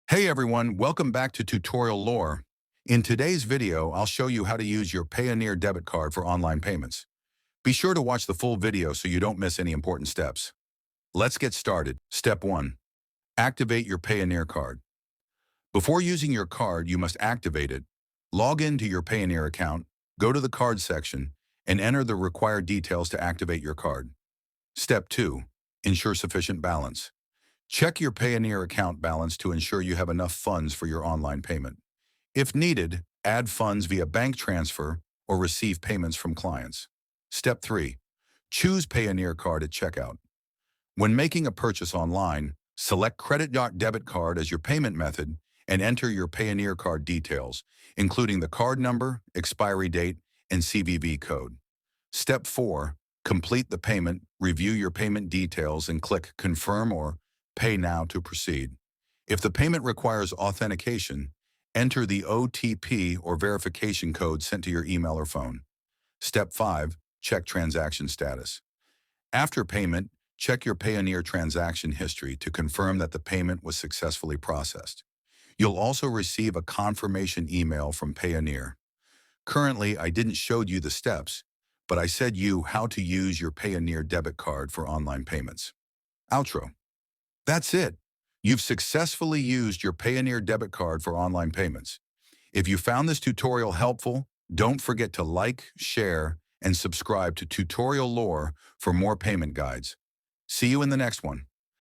Hey everyone, welcome back to Tutorial Lore. In today's video, I'll show you how to use your Payoneer debit card for online payments. Be sure to watch the full video so you don't miss any important steps. Let's get started. Step 1. Activate your Payoneer card. Before using your card, you must activate it. Log into your Payoneer account, go to the card section, and enter the required details to activate your card. Step 2. Ensure sufficient balance. Check your Payoneer account balance to ensure you have enough funds for your online payment. If needed, add funds via bank transfer or receive payments from clients. Step 3. Choose Payoneer card at checkout. When making a purchase online, select credit debit card as your payment method and enter your Payoneer card details, including the card number, expiry date, and CVV code. Step 4. Complete the payment, review your payment details, and click Confirm or Pay Now to proceed. If the payment requires authentication, enter the OTP or verification code sent to your email or phone. Step 5. Check transaction status. After payment, check your Payoneer transaction history to confirm that the payment was successfully processed. You'll also receive a confirmation email from Payoneer. Currently, I didn't show you the steps, but I said how to use your Payoneer debit card for online payments. Outro. That's it. You've successfully used your Payoneer debit card for online payments. If you found this tutorial helpful, don't forget to like, share, and subscribe to Tutorial Lore for more payment guides. See you in the next one.